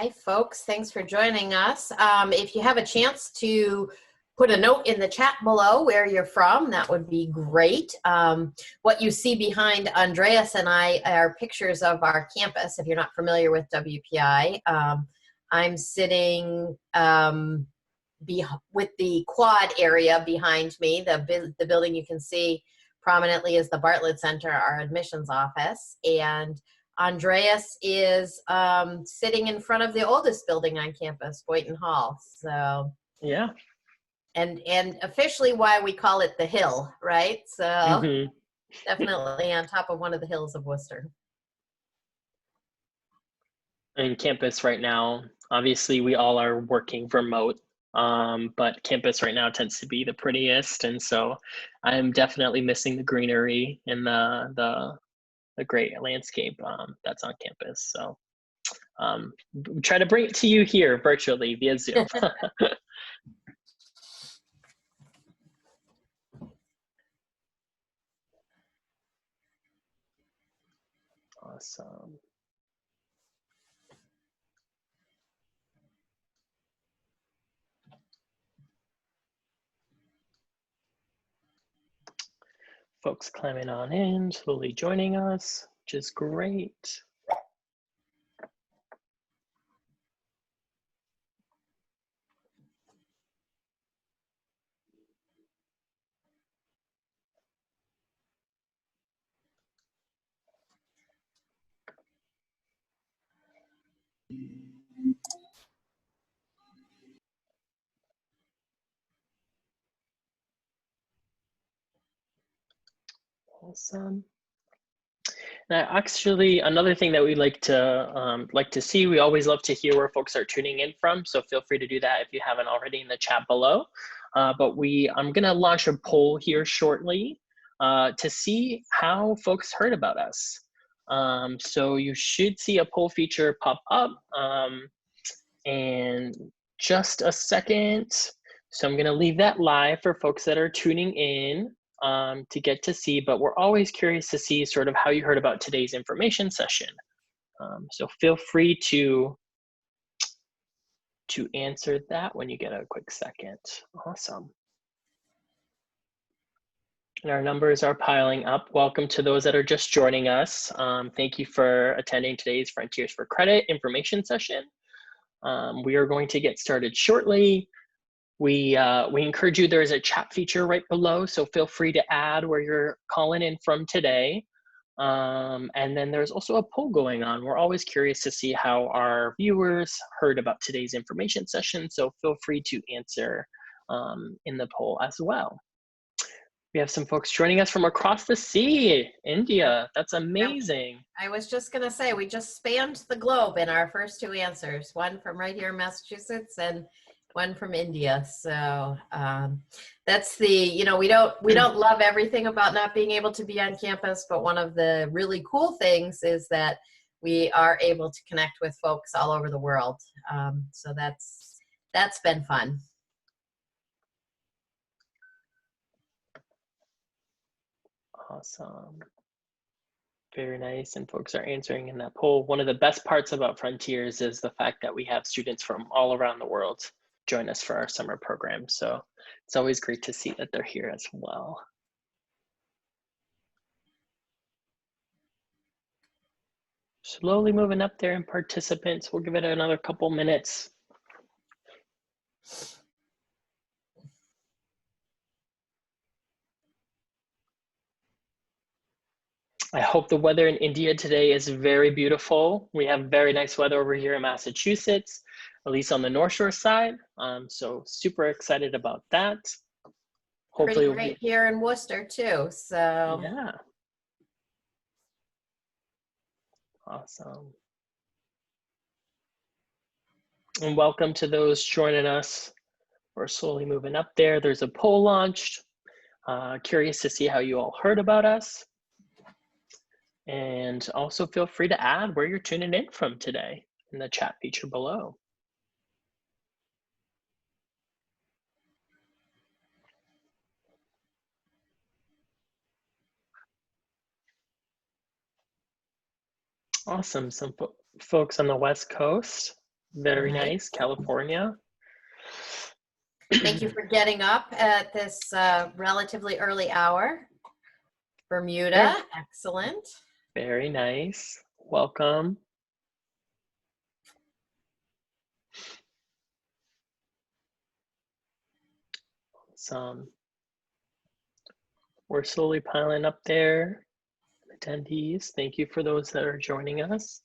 Hi, folks. Thanks for joining us. If you have a chance to put a note in the chat below where you're from, that would be great. What you see behind Andreas and I are pictures of our campus. If you're not familiar with WPI, I'm sitting with the quad area behind me. The building you can see prominently is the Bartlett Center, our admissions office, and Andreas is sitting in front of the oldest building on campus, Boynton Hall. So yeah, and officially why we call it the Hill, right? So definitely on top of one of the hills of Worcester. in campus right now, obviously we all are working remote, but campus right now tends to be the prettiest, and so I'm definitely missing the greenery and the great landscape that's on campus. So we try to bring it to you here virtually via Zoom. Awesome. Folks climbing on in, slowly joining us, which is great. Awesome. Now, actually, another thing that we like to see, we always love to hear where folks are tuning in from. So feel free to do that if you haven't already in the chat below. But I'm gonna launch a poll here shortly to see how folks heard about us. So you should see a poll feature pop up in just a second. So I'm gonna leave that live for folks that are tuning in to get to see, but we're always curious to see sort of how you heard about today's information session. So feel free to answer that when you get a quick second. Awesome. And our numbers are piling up. Welcome to those that are just joining us. Thank you for attending today's Frontiers for Credit information session. We are going to get started shortly. We encourage you, there is a chat feature right below, so feel free to add where you're calling in from today. And then there's also a poll going on. We're always curious to see how our viewers heard about today's information session, so feel free to answer in the poll as well. We have some folks joining us from across the sea, India. That's amazing. I was just going to say, we just spanned the globe in our first two answers, one from right here in Massachusetts and one from India. So that's we don't love everything about not being able to be on campus, but one of the really cool things is that we are able to connect with folks all over the world. So that's been fun. Awesome. Very nice, and folks are answering in that poll. One of the best parts about Frontiers is the fact that we have students from all around the world join us for our summer program. So it's always great to see that they're here as well. Slowly moving up there in participants. We'll give it another couple minutes. I hope the weather in India today is very beautiful. We have very nice weather over here in Massachusetts, at least on the North Shore side. So super excited about that. Hopefully pretty great here in Worcester too. So yeah. Awesome. And welcome to those joining us. We're slowly moving up there. There's a poll launched. Curious to see how you all heard about us. And also feel free to add where you're tuning in from today in the chat feature below. Awesome. Some folks on the West Coast. Very Nice. nice, California. Thank you for getting up at this relatively early hour. Bermuda, excellent. Very nice. Welcome. We're slowly piling up there. Attendees, thank you for those that are joining us.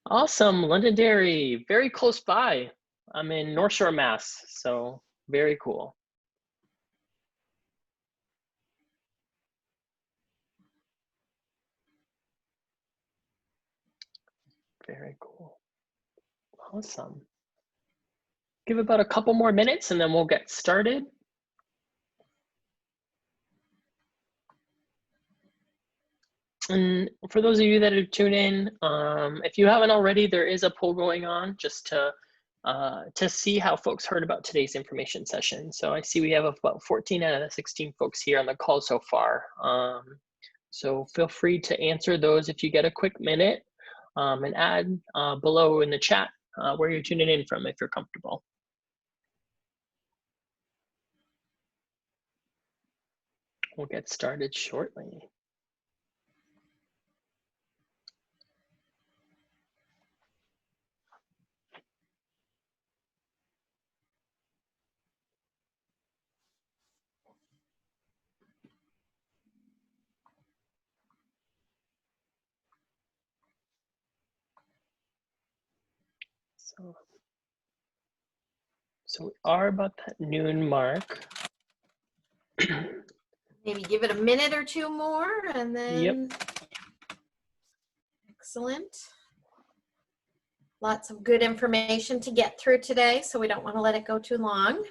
Awesome, Londonderry, very close by. I'm in North Shore, Mass, so very cool. Very cool. Awesome. Give about a couple more minutes and then we'll get started. And for those of you that have tuned in, if you haven't already, there is a poll going on just to see how folks heard about today's information session. So I see we have about 14 out of the 16 folks here on the call so far. So feel free to answer those if you get a quick minute, and add below in the chat where you're tuning in from if you're comfortable. We'll get started shortly. So we are about that noon mark. Maybe give it a minute or two more and then. Yep. Excellent. Lots of good information to get through today, so we don't want to let it go too long.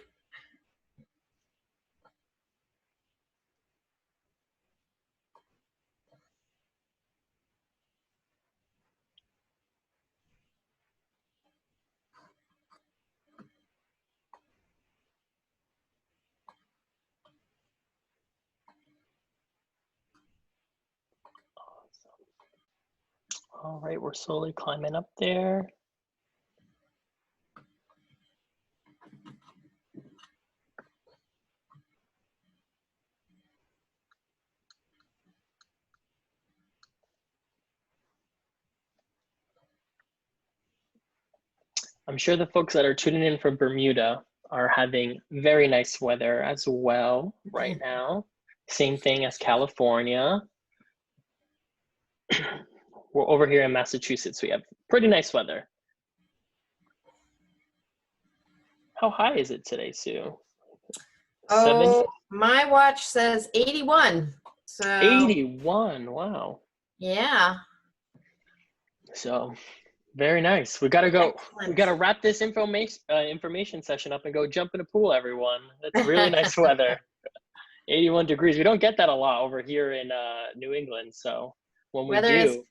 All right, we're slowly climbing up there. I'm sure the folks that are tuning in from Bermuda are having very nice weather as well right now. Same thing as California. We're over here in Massachusetts. We have pretty nice weather. How high is it today, Sue? Oh, 70? my watch says 81. So 81, wow. Yeah. So very nice. We gotta go. Excellent. We gotta wrap this information session up and go jump in a pool, everyone. That's really nice weather. 81 degrees. We don't get that a lot over here in New England. So when we Weather is do,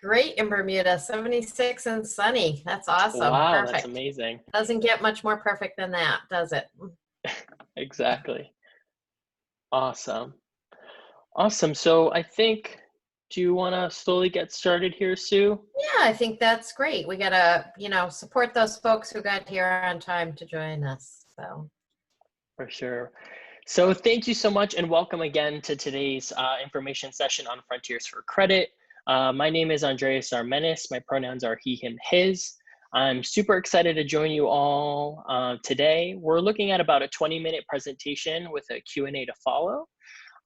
great in Bermuda, 76 and sunny. That's awesome. wow, Perfect. that's amazing. Doesn't get much more perfect than that, does it? Exactly. Awesome. Awesome. So I think, do you want to slowly get started here, Sue? Yeah, I think that's great. We gotta, support those folks who got here on time to join us. So For sure. So thank you so much and welcome again to today's information session on Frontiers for Credit. My name is Andreas Armenis. My pronouns are he, him, his. I'm super excited to join you all today. We're looking at about a 20-minute presentation with a Q&A to follow.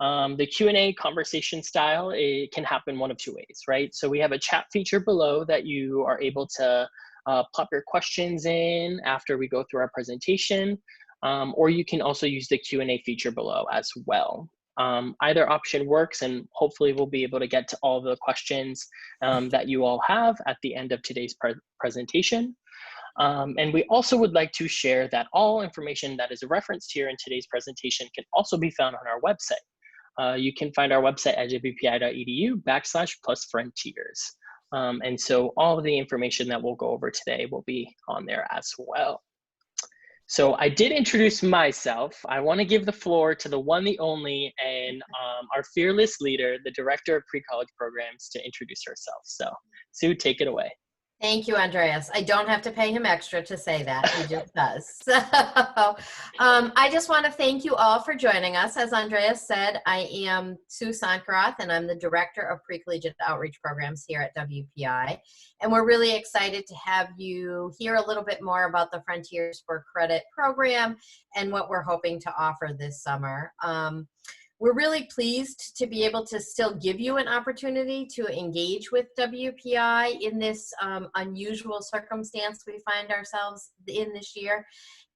The Q&A conversation style, it can happen one of two ways, right? So we have a chat feature below that you are able to pop your questions in after we go through our presentation. Or you can also use the Q&A feature below as well. Either option works, and hopefully we'll be able to get to all the questions that you all have at the end of today's presentation. And we also would like to share that all information that is referenced here in today's presentation can also be found on our website. You can find our website at wpi.edu/+frontiers. And so all of the information that we'll go over today will be on there as well. So I did introduce myself. I want to give the floor to the one, the only, and our fearless leader, the Director of Pre-College Programs, to introduce herself. So Sue, take it away. Thank you, Andreas. I don't have to pay him extra to say that. He just does. So, I just want to thank you all for joining us. As Andreas said, I am Sue Sankaroth, and I'm the Director of Pre-Collegiate Outreach Programs here at WPI. And we're really excited to have you hear a little bit more about the Frontiers for Credit program and what we're hoping to offer this summer. We're really pleased to be able to still give you an opportunity to engage with WPI in this unusual circumstance we find ourselves in this year.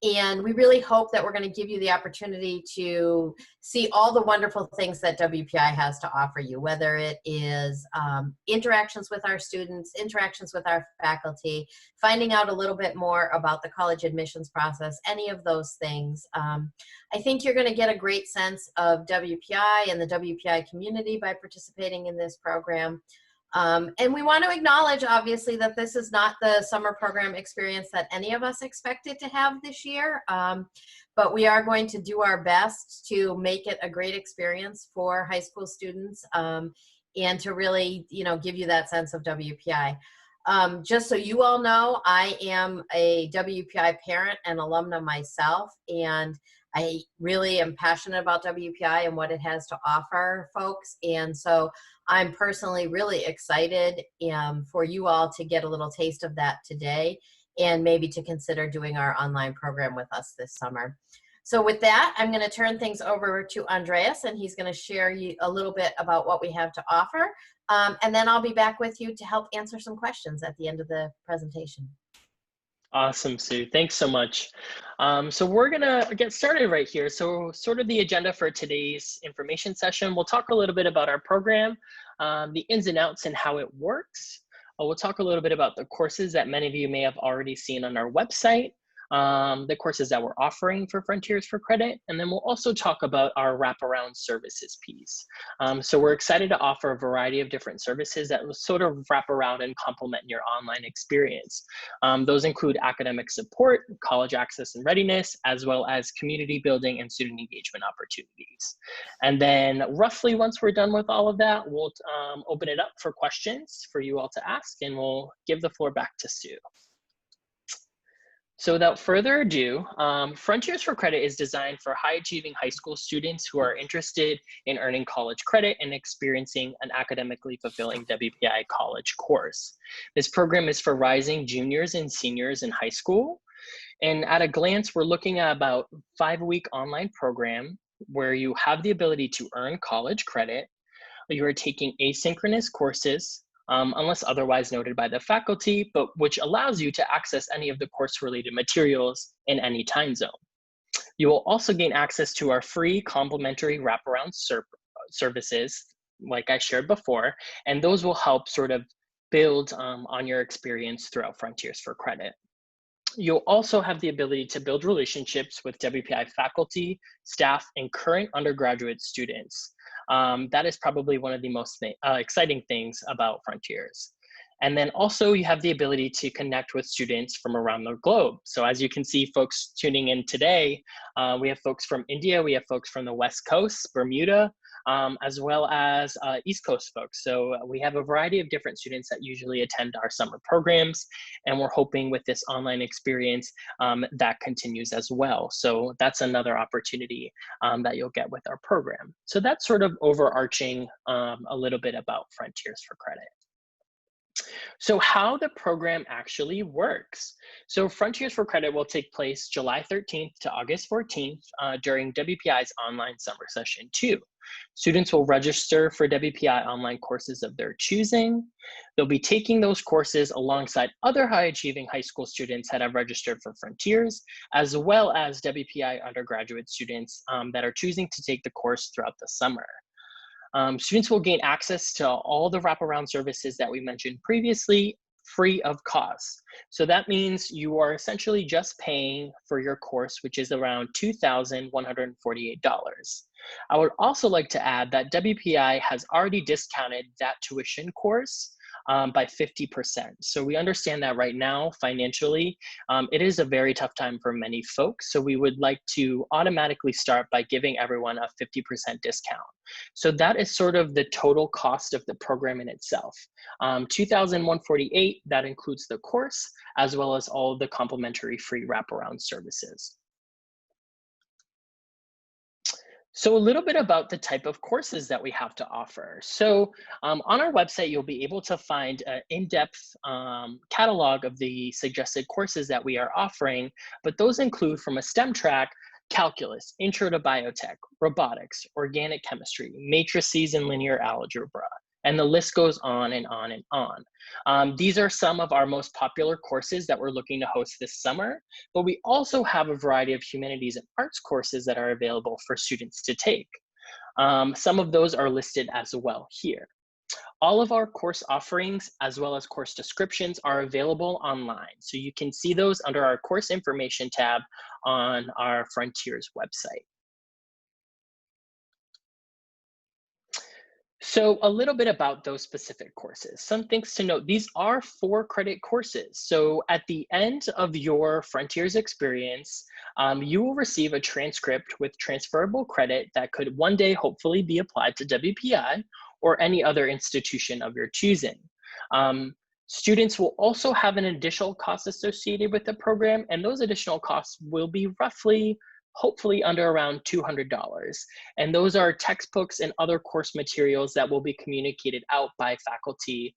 And we really hope that we're going to give you the opportunity to see all the wonderful things that WPI has to offer you, whether it is interactions with our students, interactions with our faculty, finding out a little bit more about the college admissions process, any of those things. I think you're going to get a great sense of WPI and the WPI community by participating in this program. And we want to acknowledge, obviously, that this is not the summer program experience that any of us expected to have this year. But we are going to do our best to make it a great experience for high school students and to really, give you that sense of WPI. Just so you all know, I am a WPI parent and alumna myself, and I really am passionate about WPI and what it has to offer folks. And so I'm personally really excited for you all to get a little taste of that today and maybe to consider doing our online program with us this summer. So with that, I'm going to turn things over to Andreas, and he's going to share you a little bit about what we have to offer. And then I'll be back with you to help answer some questions at the end of the presentation. Awesome, Sue. Thanks so much. So we're gonna get started right here. So sort of the agenda for today's information session, we'll talk a little bit about our program, the ins and outs and how it works. We'll talk a little bit about the courses that many of you may have already seen on our website, the courses that we're offering for Frontiers for Credit, and then we'll also talk about our wraparound services piece. So we're excited to offer a variety of different services that will sort of wrap around and complement your online experience. Those include academic support, college access and readiness, as well as community building and student engagement opportunities. And then roughly once we're done with all of that, we'll open it up for questions for you all to ask, and we'll give the floor back to Sue. So without further ado, Frontiers for Credit is designed for high-achieving high school students who are interested in earning college credit and experiencing an academically fulfilling WPI college course. This program is for rising juniors and seniors in high school. And at a glance, we're looking at about a 5-week online program where you have the ability to earn college credit. You are taking asynchronous courses, unless otherwise noted by the faculty, but which allows you to access any of the course-related materials in any time zone. You will also gain access to our free complimentary wraparound services, like I shared before, and those will help sort of build on your experience throughout Frontiers for Credit. You'll also have the ability to build relationships with WPI faculty, staff, and current undergraduate students. That is probably one of the most exciting things about Frontiers. And then also you have the ability to connect with students from around the globe. So as you can see, folks tuning in today, we have folks from India, we have folks from the West Coast, Bermuda, as well as East Coast folks. So we have a variety of different students that usually attend our summer programs, and we're hoping with this online experience that continues as well. So that's another opportunity that you'll get with our program. So that's sort of overarching a little bit about Frontiers for Credit. So how the program actually works. So Frontiers for Credit will take place July 13th to August 14th during WPI's online summer session 2. Students will register for WPI online courses of their choosing. They'll be taking those courses alongside other high-achieving high school students that have registered for Frontiers, as well as WPI undergraduate students that are choosing to take the course throughout the summer. Students will gain access to all the wraparound services that we mentioned previously, free of cost. So that means you are essentially just paying for your course, which is around $2,148. I would also like to add that WPI has already discounted that tuition course by 50%. So we understand that right now, financially, it is a very tough time for many folks. So we would like to automatically start by giving everyone a 50% discount. So that is sort of the total cost of the program in itself. $2,148, that includes the course, as well as all the complimentary free wraparound services. So a little bit about the type of courses that we have to offer. So on our website, you'll be able to find an in-depth catalog of the suggested courses that we are offering, but those include from a STEM track, calculus, intro to biotech, robotics, organic chemistry, matrices and linear algebra, and the list goes on and on and on. These are some of our most popular courses that we're looking to host this summer, but we also have a variety of humanities and arts courses that are available for students to take. Some of those are listed as well here. All of our course offerings, as well as course descriptions, are available online. So you can see those under our course information tab on our Frontiers website. So a little bit about those specific courses. Some things to note, these are 4-credit courses. So at the end of your Frontiers experience, you will receive a transcript with transferable credit that could one day hopefully be applied to WPI or any other institution of your choosing. Students will also have an additional cost associated with the program, and those additional costs will be roughly hopefully under around $200. And those are textbooks and other course materials that will be communicated out by faculty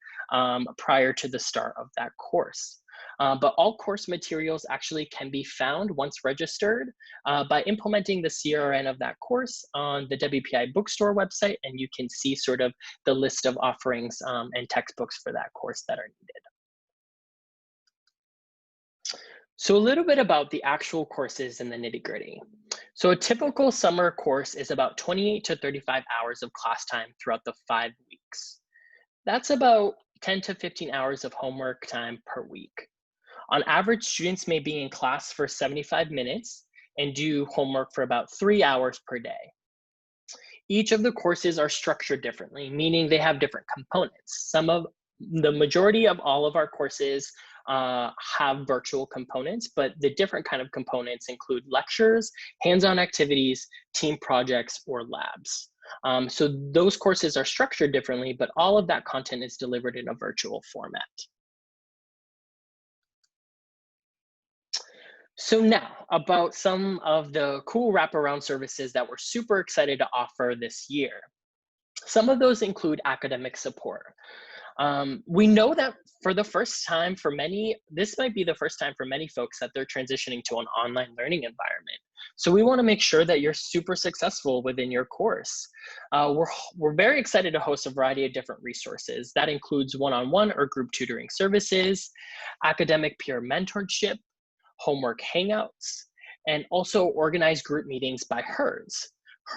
prior to the start of that course. But all course materials actually can be found once registered by implementing the CRN of that course on the WPI bookstore website, and you can see sort of the list of offerings and textbooks for that course that are needed. So a little bit about the actual courses and the nitty-gritty. So a typical summer course is about 28 to 35 hours of class time throughout the 5 weeks. That's about 10 to 15 hours of homework time per week. On average, students may be in class for 75 minutes and do homework for about 3 hours per day. Each of the courses are structured differently, meaning they have different components. The majority of all of our courses have virtual components, but the different kind of components include lectures, hands-on activities, team projects, or labs. So those courses are structured differently, but all of that content is delivered in a virtual format. So now about some of the cool wraparound services that we're super excited to offer this year. Some of those include academic support. We know that for the first time for many, this might be the first time for many folks that they're transitioning to an online learning environment. So we want to make sure that you're super successful within your course. We're very excited to host a variety of different resources. That includes one-on-one or group tutoring services, academic peer mentorship, homework hangouts, and also organized group meetings by HERDs.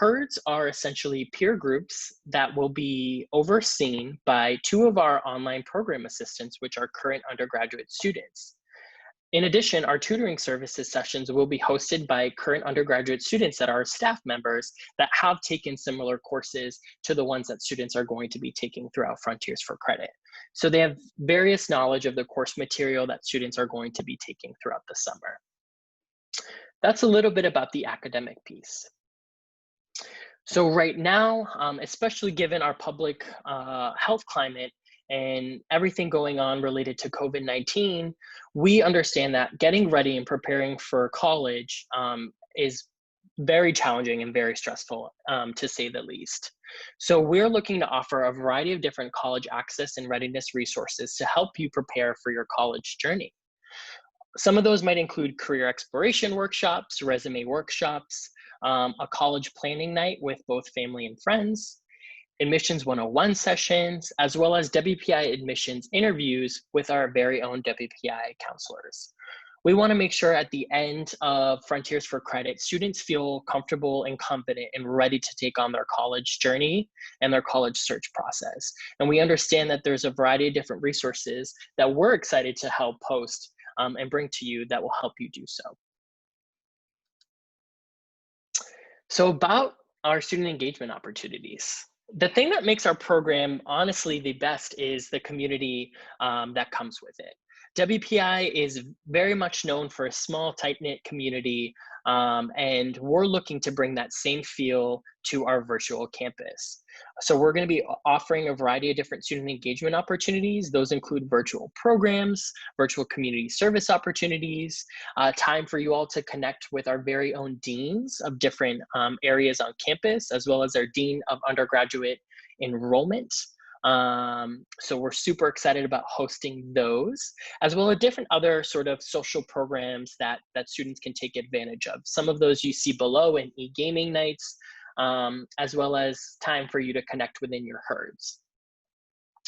HERDs are essentially peer groups that will be overseen by 2 of our online program assistants, which are current undergraduate students. In addition, our tutoring services sessions will be hosted by current undergraduate students that are staff members that have taken similar courses to the ones that students are going to be taking throughout Frontiers for Credit. So they have various knowledge of the course material that students are going to be taking throughout the summer. That's a little bit about the academic piece. So right now, especially given our public health climate and everything going on related to COVID-19, we understand that getting ready and preparing for college is very challenging and very stressful, to say the least. So we're looking to offer a variety of different college access and readiness resources to help you prepare for your college journey. Some of those might include career exploration workshops, resume workshops, a college planning night with both family and friends, admissions 101 sessions, as well as WPI admissions interviews with our very own WPI counselors. We want to make sure at the end of Frontiers for Credit, students feel comfortable and confident and ready to take on their college journey and their college search process. And we understand that there's a variety of different resources that we're excited to help host and bring to you that will help you do so. So about our student engagement opportunities. The thing that makes our program honestly the best is the community that comes with it. WPI is very much known for a small, tight-knit community, and we're looking to bring that same feel to our virtual campus. So we're going to be offering a variety of different student engagement opportunities. Those include virtual programs, virtual community service opportunities, time for you all to connect with our very own deans of different areas on campus, as well as our dean of undergraduate enrollment. So we're super excited about hosting those, as well as different other sort of social programs that students can take advantage of. Some of those you see below in e-gaming nights, as well as time for you to connect within your herds.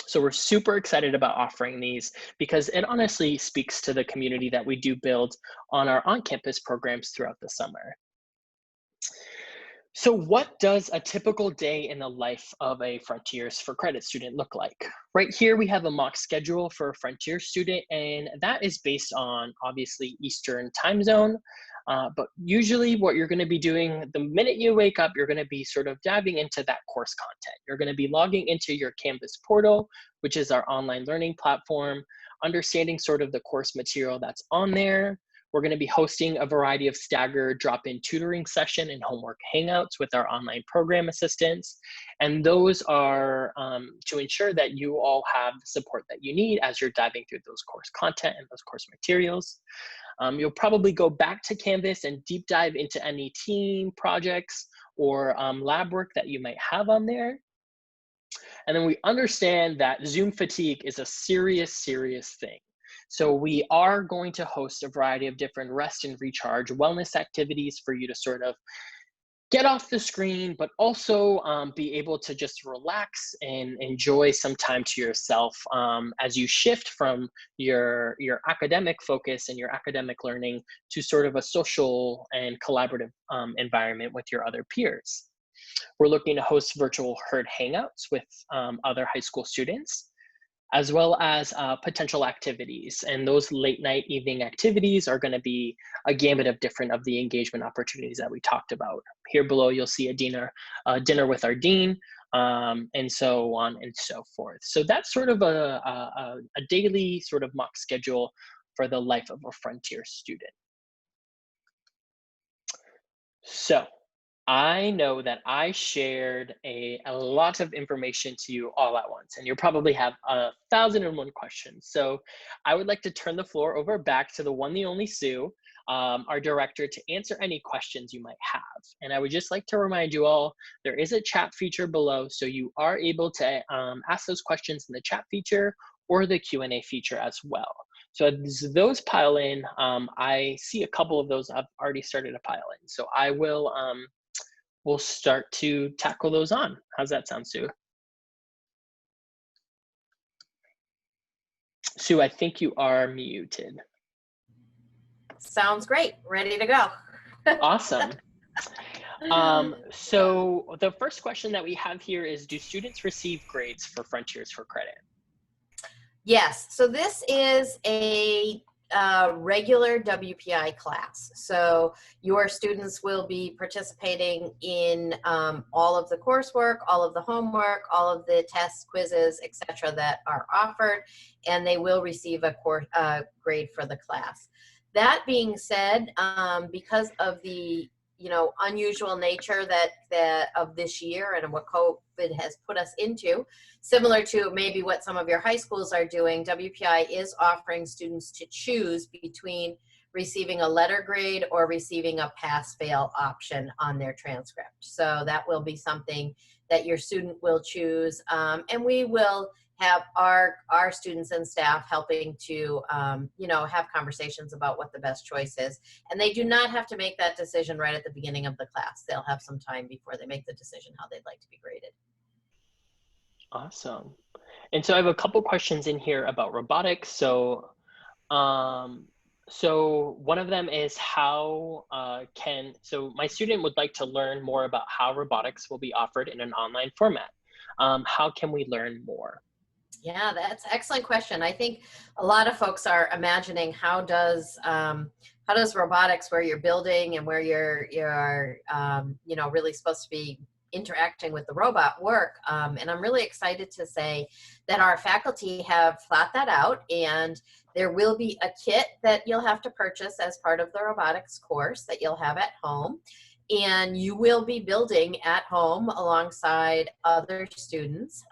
So we're super excited about offering these because it honestly speaks to the community that we do build on our on-campus programs throughout the summer. So what does a typical day in the life of a Frontiers for Credit student look like? Right here, we have a mock schedule for a Frontier student, and that is based on obviously Eastern time zone. But usually what you're gonna be doing the minute you wake up, you're gonna be sort of diving into that course content. You're gonna be logging into your Canvas portal, which is our online learning platform, understanding sort of the course material that's on there. We're going to be hosting a variety of staggered drop-in tutoring session and homework hangouts with our online program assistants. And those are to ensure that you all have the support that you need as you're diving through those course content and those course materials. You'll probably go back to Canvas and deep dive into any team projects or lab work that you might have on there. And then we understand that Zoom fatigue is a serious, serious thing. So we are going to host a variety of different rest and recharge wellness activities for you to sort of get off the screen, but also be able to just relax and enjoy some time to yourself as you shift from your academic focus and your academic learning to sort of a social and collaborative environment with your other peers. We're looking to host virtual herd hangouts with other high school students, as well as potential activities. And those late night evening activities are gonna be a gamut of different of the engagement opportunities that we talked about. Here below, you'll see a dinner with our dean, and so on and so forth. So that's sort of a daily sort of mock schedule for the life of a Frontier student. So I know that I shared a lot of information to you all at once, and you probably have 1,001 questions. So I would like to turn the floor over back to the one, the only Sue, our director, to answer any questions you might have. And I would just like to remind you all, there is a chat feature below, so you are able to ask those questions in the chat feature or the Q&A feature as well. So as those pile in, I see a couple of those have already started to pile in. So I will we'll start to tackle those on. How's that sound, Sue? Sue, I think you are muted. Sounds great. Ready to go. Awesome. So the first question that we have here is, do students receive grades for Frontiers for Credit? Yes, so this is a regular WPI class. So your students will be participating in all of the coursework, all of the homework, all of the tests, quizzes, etc. that are offered, and they will receive a grade for the class. That being said, because of the unusual nature that of this year and what COVID has put us into, similar to maybe what some of your high schools are doing, WPI is offering students to choose between receiving a letter grade or receiving a pass-fail option on their transcript. So that will be something that your student will choose, and we will have our students and staff helping to have conversations about what the best choice is. And they do not have to make that decision right at the beginning of the class. They'll have some time before they make the decision how they'd like to be graded. Awesome. And so I have a couple questions in here about robotics. So one of them is so my student would like to learn more about how robotics will be offered in an online format. How can we learn more? Yeah, that's an excellent question. I think a lot of folks are imagining how does robotics, where you're building and where you're really supposed to be interacting with the robot work. And I'm really excited to say that our faculty have thought that out, and there will be a kit that you'll have to purchase as part of the robotics course that you'll have at home. And you will be building at home alongside other students.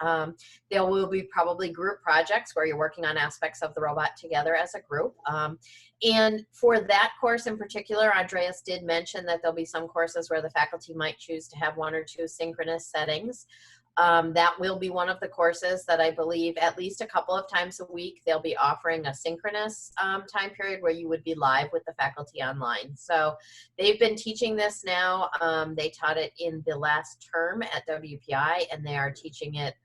There will be probably group projects where you're working on aspects of the robot together as a group. And for that course in particular, Andreas did mention that there'll be some courses where the faculty might choose to have 1 or 2 synchronous settings. That will be one of the courses that I believe at least a couple of times a week they'll be offering a synchronous time period where you would be live with the faculty online. So they've been teaching this now. They taught it in the last term at WPI, and they are teaching it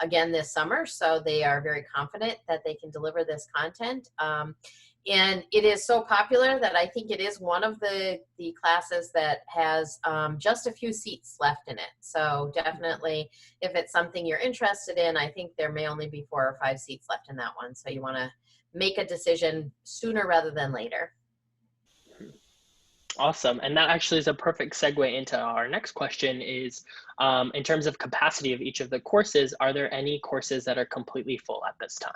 again this summer. So they are very confident that they can deliver this content. And it is so popular that I think it is one of the classes that has just a few seats left in it. So definitely, if it's something you're interested in, I think there may only be 4 or 5 seats left in that one. So you want to make a decision sooner rather than later. Awesome. And that actually is a perfect segue into our next question is, in terms of capacity of each of the courses, are there any courses that are completely full at this time?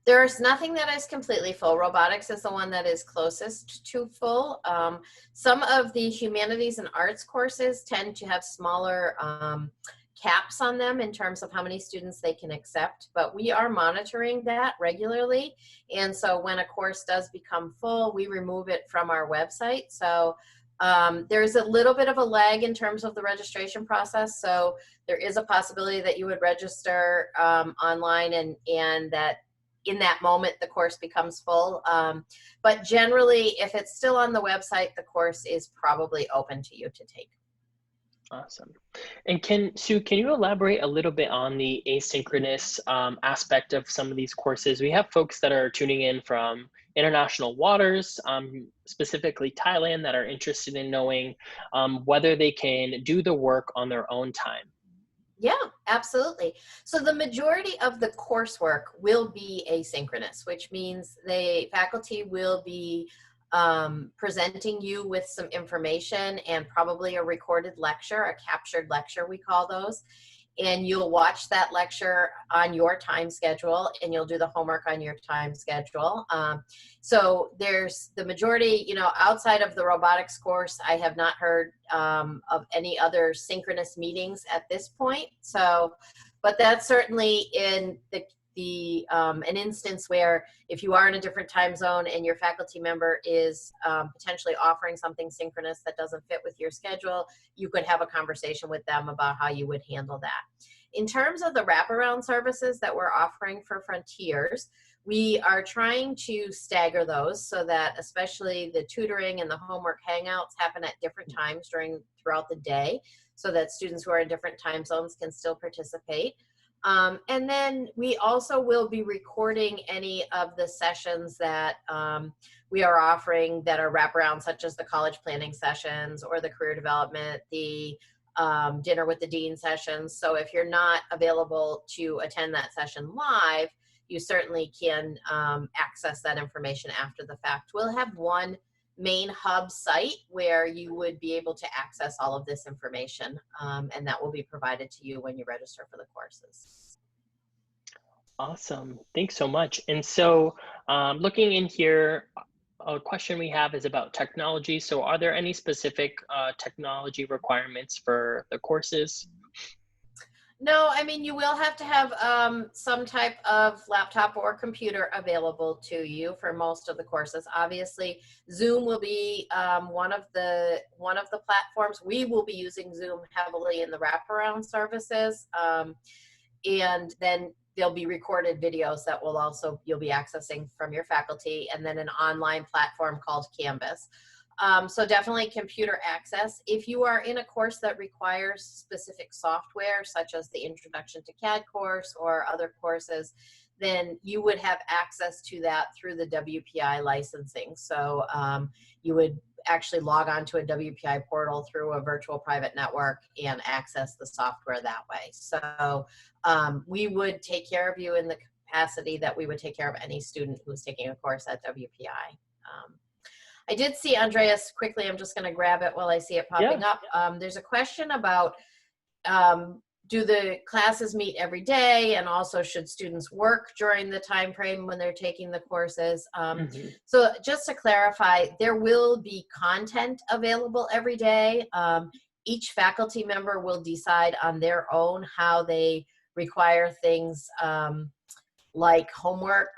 There's nothing that is completely full. Robotics is the one that is closest to full. Some of the humanities and arts courses tend to have smaller caps on them in terms of how many students they can accept, but we are monitoring that regularly. And so when a course does become full, we remove it from our website. So there's a little bit of a lag in terms of the registration process. So there is a possibility that you would register online and that in that moment the course becomes full. But generally, if it's still on the website, the course is probably open to you to take. Awesome. And Sue, can you elaborate a little bit on the asynchronous aspect of some of these courses? We have folks that are tuning in from international waters, specifically Thailand, that are interested in knowing whether they can do the work on their own time. Yeah, absolutely. So the majority of the coursework will be asynchronous, which means the faculty will be presenting you with some information and probably a recorded lecture, a captured lecture, we call those. And you'll watch that lecture on your time schedule, and you'll do the homework on your time schedule. So there's the majority, outside of the robotics course, I have not heard of any other synchronous meetings at this point. So, but that's certainly in an instance where if you are in a different time zone and your faculty member is potentially offering something synchronous that doesn't fit with your schedule, you could have a conversation with them about how you would handle that. In terms of the wraparound services that we're offering for Frontiers, we are trying to stagger those so that especially the tutoring and the homework hangouts happen at different times throughout the day so that students who are in different time zones can still participate. And then we also will be recording any of the sessions that we are offering that are wraparound, such as the college planning sessions or the career development, the dinner with the dean sessions. So if you're not available to attend that session live, you certainly can access that information after the fact. We'll have one main hub site where you would be able to access all of this information, and that will be provided to you when you register for the courses. Awesome. Thanks so much. And so looking in here, a question we have is about technology. So are there any specific technology requirements for the courses? No, I mean, you will have to have some type of laptop or computer available to you for most of the courses. Obviously, Zoom will be one of the platforms. We will be using Zoom heavily in the wraparound services, and then there'll be recorded videos that you'll be accessing from your faculty, and then an online platform called Canvas. So definitely computer access. If you are in a course that requires specific software, such as the Introduction to CAD course or other courses, then you would have access to that through the WPI licensing. So you would actually log on to a WPI portal through a virtual private network and access the software that way. So we would take care of you in the capacity that we would take care of any student who's taking a course at WPI. I did see Andreas quickly. I'm just going to grab it while I see it popping Yeah. up. There's a question about do the classes meet every day, and also should students work during the time frame when they're taking the courses. So just to clarify, there will be content available every day. Each faculty member will decide on their own how they require things like homework,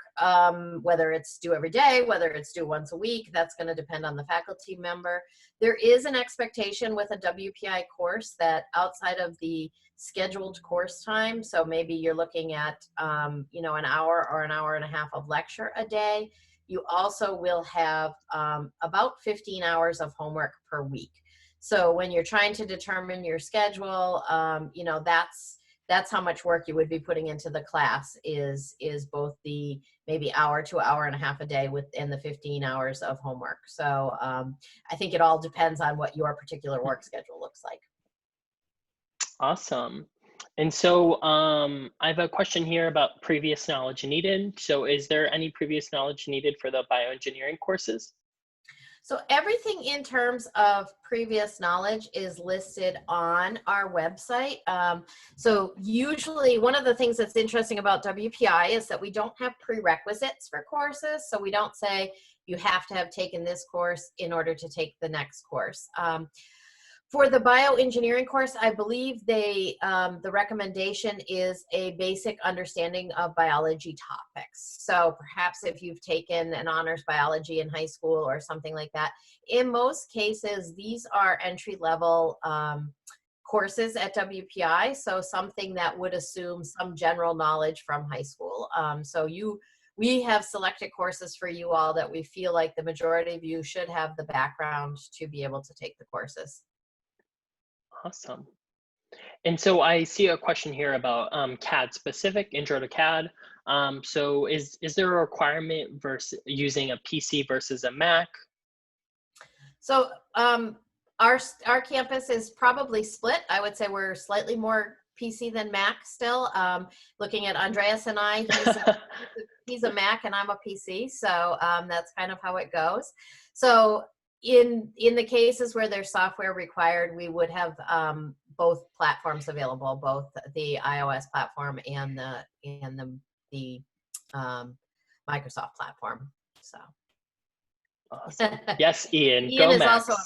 whether it's due every day, whether it's due once a week. That's going to depend on the faculty member. There is an expectation with a WPI course that outside of the scheduled course time, so maybe you're looking at you know, an hour or an hour and a half of lecture a day, you also will have about 15 hours of homework per week. So when you're trying to determine your schedule, you know, that's how much work you would be putting into the class, is both the maybe hour to hour and a half a day within the 15 hours of homework. So I think it all depends on what your particular work schedule looks like. Awesome. And so I have a question here about previous knowledge needed. So is there any previous knowledge needed for the bioengineering courses? So everything in terms of previous knowledge is listed on our website. So usually one of the things that's interesting about WPI is that we don't have prerequisites for courses. So we don't say you have to have taken this course in order to take the next course. For the bioengineering course, I believe the recommendation is a basic understanding of biology topics. So perhaps if you've taken an honors biology in high school or something like that, in most cases, these are entry-level courses at WPI, so something that would assume some general knowledge from high school. We have selected courses for you all that we feel like the majority of you should have the background to be able to take the courses. Awesome. And so I see a question here about CAD specific, intro to CAD. So is there a requirement versus using a PC versus a Mac? So our campus is probably split. I would say we're slightly more PC than Mac still. Looking at Andreas and I, he's a Mac and I'm a PC. So that's kind of how it goes. So in the cases where there's software required, we would have both platforms available, both the iOS platform and the Microsoft platform. So. Awesome. Yes, Ian. Ian Go is Max. also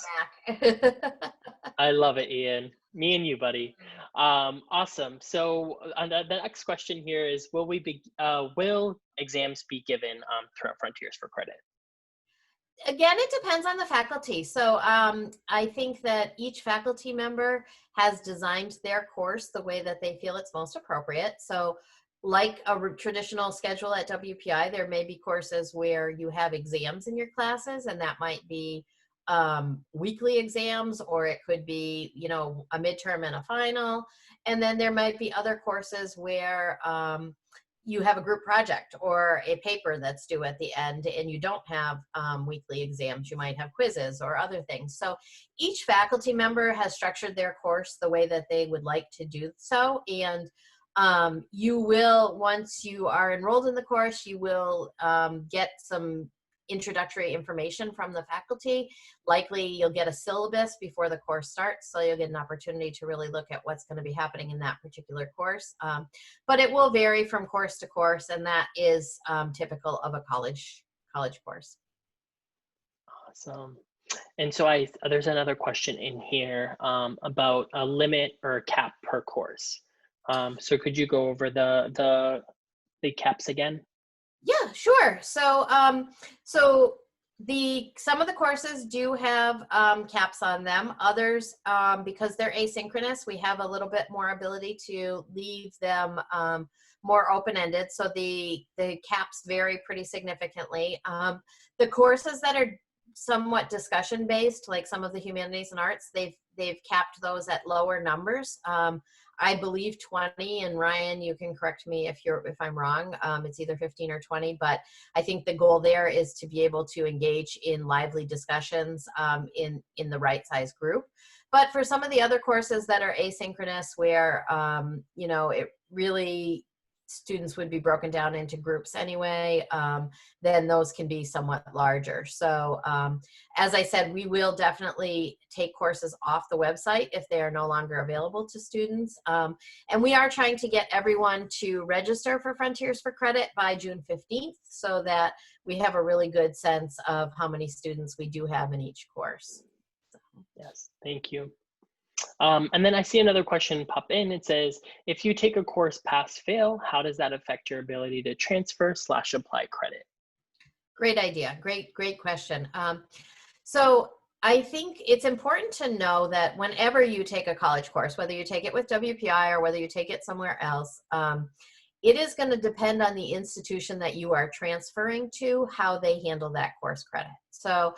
a Mac. I love it, Ian. Me and you, buddy. Awesome. So the next question here is: will exams be given throughout Frontiers for credit? Again, it depends on the faculty. So I think that each faculty member has designed their course the way that they feel it's most appropriate. So like a traditional schedule at WPI, there may be courses where you have exams in your classes, and that might be weekly exams, or it could be, you know, a midterm and a final. And then there might be other courses where you have a group project or a paper that's due at the end, and you don't have weekly exams. You might have quizzes or other things. So each faculty member has structured their course the way that they would like to do so. And you will, once you are enrolled in the course, you will get some introductory information from the faculty. Likely you'll get a syllabus before the course starts, so you'll get an opportunity to really look at what's going to be happening in that particular course. But it will vary from course to course, and that is typical of a college course. Awesome. And so there's another question in here about a limit or a cap per course. So could you go over the caps again? Yeah, sure. So some of the courses do have caps on them. Others, because they're asynchronous, we have a little bit more ability to leave them more open-ended. So the caps vary pretty significantly. The courses that are somewhat discussion-based, like some of the humanities and arts, they've capped those at lower numbers. I believe 20, and Ryan, you can correct me if I'm wrong. It's either 15 or 20, but I think the goal there is to be able to engage in lively discussions in the right size group. But for some of the other courses that are asynchronous, where you know, it really students would be broken down into groups anyway, then those can be somewhat larger. So as I said, we will definitely take courses off the website if they are no longer available to students. And we are trying to get everyone to register for Frontiers for Credit by June 15th so that we have a really good sense of how many students we do have in each course. Yes, thank you. And then I see another question pop in. It says, if you take a course pass-fail, how does that affect your ability to transfer/apply credit? Great idea. Great question. So I think it's important to know that whenever you take a college course, whether you take it with WPI or whether you take it somewhere else, it is going to depend on the institution that you are transferring to, how they handle that course credit. So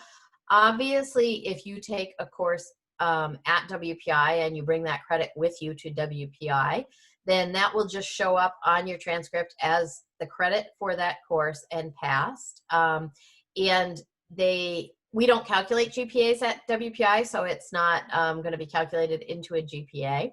obviously, if you take a course at WPI and you bring that credit with you to WPI, then that will just show up on your transcript as the credit for that course and passed. And we don't calculate GPAs at WPI, so it's not going to be calculated into a GPA.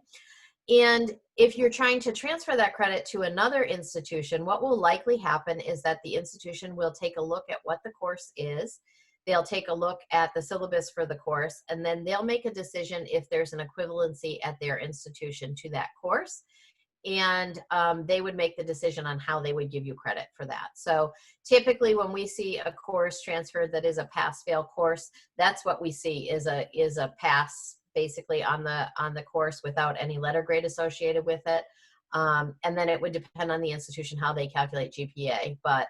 And if you're trying to transfer that credit to another institution, what will likely happen is that the institution will take a look at what the course is. They'll take a look at the syllabus for the course, and then they'll make a decision if there's an equivalency at their institution to that course. And they would make the decision on how they would give you credit for that. So typically when we see a course transferred that is a pass-fail course, that's what we see is a pass basically on the course without any letter grade associated with it. And then it would depend on the institution how they calculate GPA. But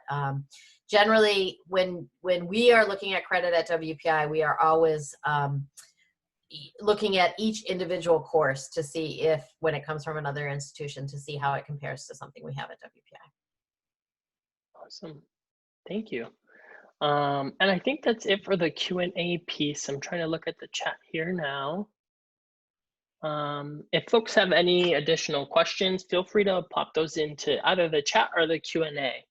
generally, when we are looking at credit at WPI, we are always looking at each individual course to see if, when it comes from another institution, to see how it compares to something we have at WPI. Awesome. Thank you. And I think that's it for the Q&A piece. I'm trying to look at the chat here now. If folks have any additional questions, feel free to pop those into either the chat or the Q&A.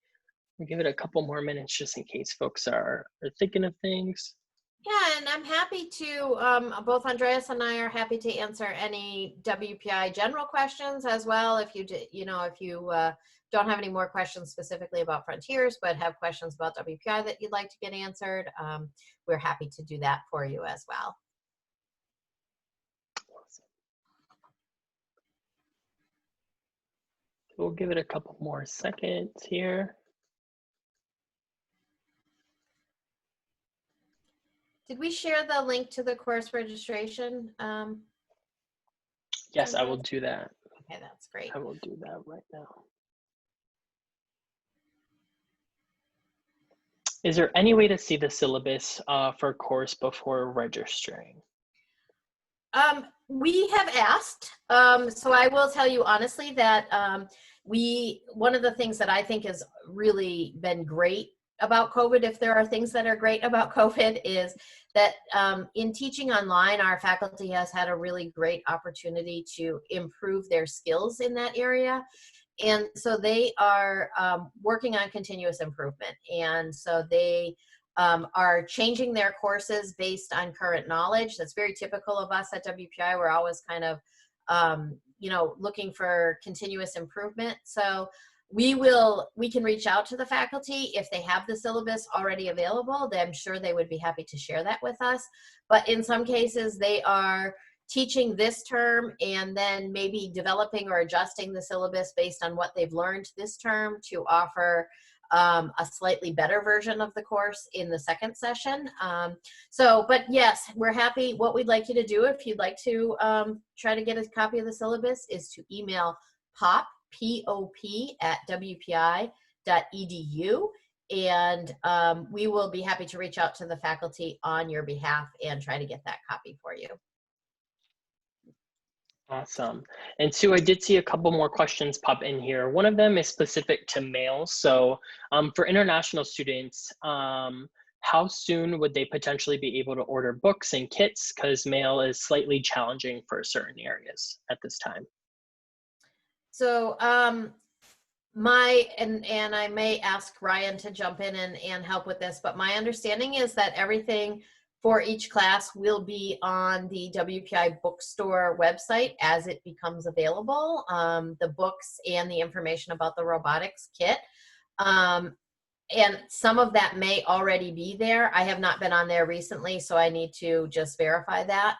We'll give it a couple more minutes just in case folks are thinking of things. Yeah, and I'm happy to, both Andreas and I are happy to answer any WPI general questions as well. If you don't have any more questions specifically about Frontiers, but have questions about WPI that you'd like to get answered, we're happy to do that for you as well. We'll give it a couple more seconds here. Did we share the link to the course registration? Yes, I will do that. Okay, that's great. I will do that right now. Is there any way to see the syllabus for a course before registering? We have asked, so I will tell you honestly that one of the things that I think has really been great about COVID, if there are things that are great about COVID, is that in teaching online, our faculty has had a really great opportunity to improve their skills in that area. And so they are working on continuous improvement. And so they are changing their courses based on current knowledge. That's very typical of us at WPI. We're always kind of, looking for continuous improvement. So we can reach out to the faculty if they have the syllabus already available. Then I'm sure they would be happy to share that with us. But in some cases, they are teaching this term and then maybe developing or adjusting the syllabus based on what they've learned this term to offer a slightly better version of the course in the second session. But yes, we're happy. What we'd like you to do, if you'd like to try to get a copy of the syllabus, is to email pop@wpi.edu, and we will be happy to reach out to the faculty on your behalf and try to get that copy for you. Awesome. And Sue, I did see a couple more questions pop in here. One of them is specific to mail. So for international students, how soon would they potentially be able to order books and kits? Because mail is slightly challenging for certain areas at this time. So and I may ask Ryan to jump in and help with this, but my understanding is that everything for each class will be on the WPI bookstore website as it becomes available, the books and the information about the robotics kit. And some of that may already be there. I have not been on there recently, so I need to just verify that.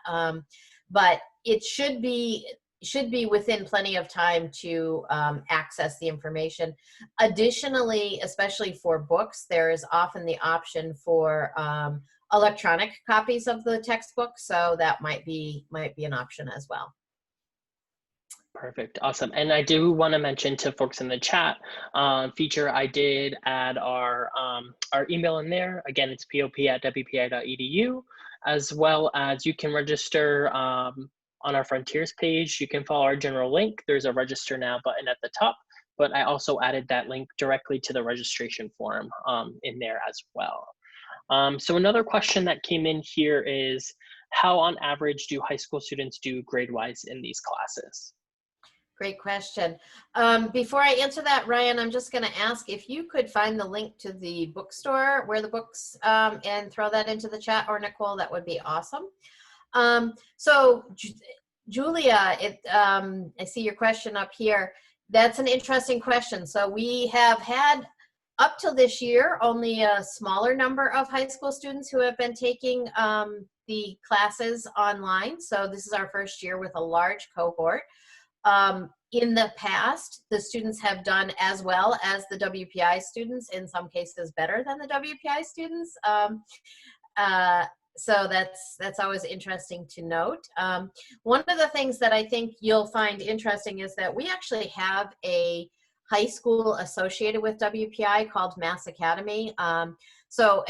But it should be within plenty of time to access the information. Additionally, especially for books, there is often the option for electronic copies of the textbook, so that might be an option as well. Perfect. Awesome. And I do want to mention to folks in the chat feature, I did add our email in there. Again, it's pop@wpi.edu, as well as you can register on our Frontiers page. You can follow our general link. There's a register now button at the top, but I also added that link directly to the registration form in there as well. So another question that came in here is, how on average do high school students do grade-wise in these classes? Great question. Before I answer that, Ryan, I'm just going to ask if you could find the link to the bookstore where the books and throw that into the chat, or Nicole, that would be awesome. So Julia, I see your question up here. That's an interesting question. So we have had up till this year only a smaller number of high school students who have been taking the classes online. So this is our first year with a large cohort. In the past, the students have done as well as the WPI students, in some cases better than the WPI students. So that's always interesting to note. One of the things that I think you'll find interesting is that we actually have a high school associated with WPI called Mass Academy. And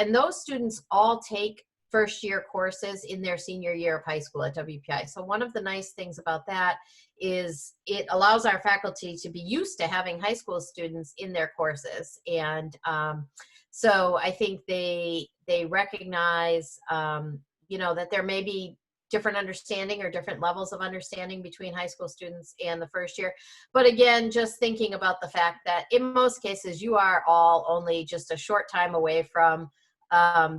those students all take first year courses in their senior year of high school at WPI. So one of the nice things about that is it allows our faculty to be used to having high school students in their courses. And so I think they recognize, that there may be different understanding or different levels of understanding between high school students and the first year. But again, just thinking about the fact that in most cases, you are all only just a short time away from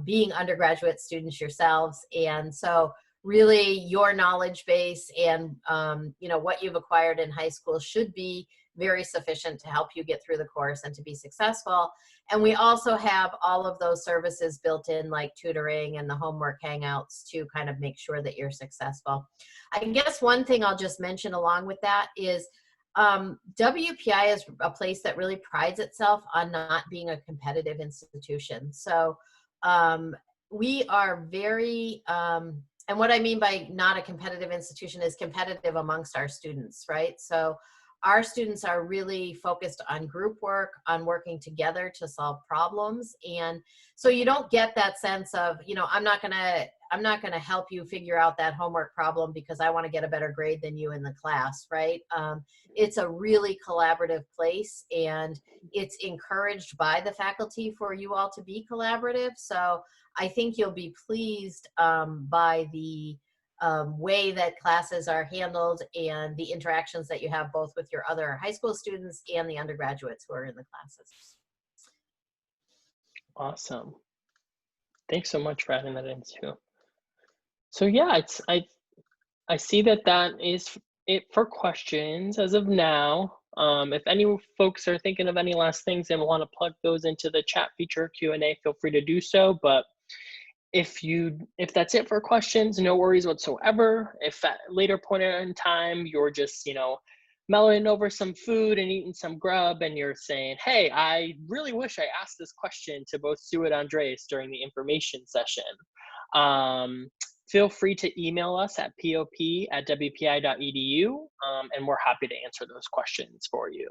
being undergraduate students yourselves. And so really your knowledge base and what you've acquired in high school should be very sufficient to help you get through the course and to be successful. And we also have all of those services built in, like tutoring and the homework hangouts, to kind of make sure that you're successful. I guess one thing I'll just mention along with that is WPI is a place that really prides itself on not being a competitive institution. So we are very, and what I mean by not a competitive institution is competitive amongst our students, right? So our students are really focused on group work, on working together to solve problems. And so you don't get that sense of, I'm not gonna help you figure out that homework problem because I want to get a better grade than you in the class, right? It's a really collaborative place, and it's encouraged by the faculty for you all to be collaborative. So I think you'll be pleased by the way that classes are handled and the interactions that you have both with your other high school students and the undergraduates who are in the classes. Awesome. Thanks so much for adding that in too. So yeah, I see that is it for questions as of now. If any folks are thinking of any last things and want to plug those into the chat feature Q&A, feel free to do so. But if that's it for questions, no worries whatsoever. If at a later point in time you're just mellowing over some food and eating some grub and you're saying, hey, I really wish I asked this question to both Sue and Andres during the information session, feel free to email us at pop@wpi.edu, and we're happy to answer those questions for you.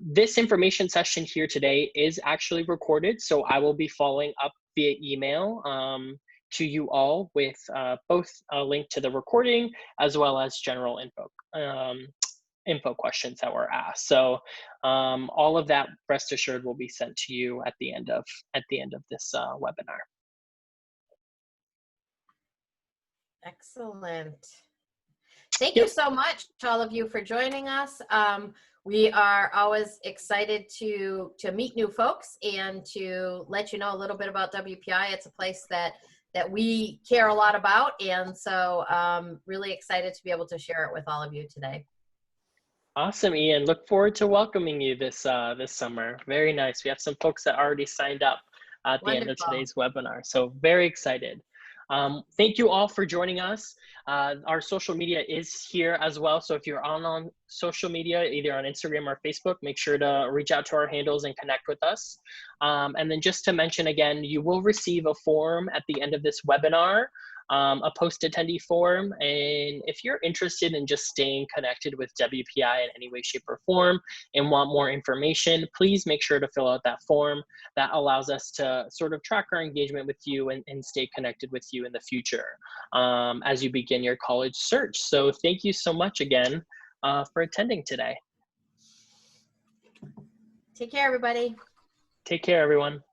This information session here today is actually recorded, so I will be following up via email to you all with both a link to the recording as well as general info questions that were asked. So all of that, rest assured, will be sent to you at the end of this webinar. Excellent. Thank you so much to all of you for joining us. We are always excited to meet new folks and to let you know a little bit about WPI. It's a place that that we care a lot about. And so really excited to be able to share it with all of you today. Awesome, Ian. Look forward to welcoming you this this summer. Very nice. We have some folks that already signed up at the end of Wonderful. today's webinar. So very excited. Thank you all for joining us. Our social media is here as well. So if you're on social media, either on Instagram or Facebook, make sure to reach out to our handles and connect with us. And then just to mention again, you will receive a form at the end of this webinar, a post-attendee form. And if you're interested in just staying connected with WPI in any way, shape, or form and want more information, please make sure to fill out that form. That allows us to sort of track our engagement with you and stay connected with you in the future as you begin your college search. So thank you so much again for attending today. Take care, everybody. Take care, everyone.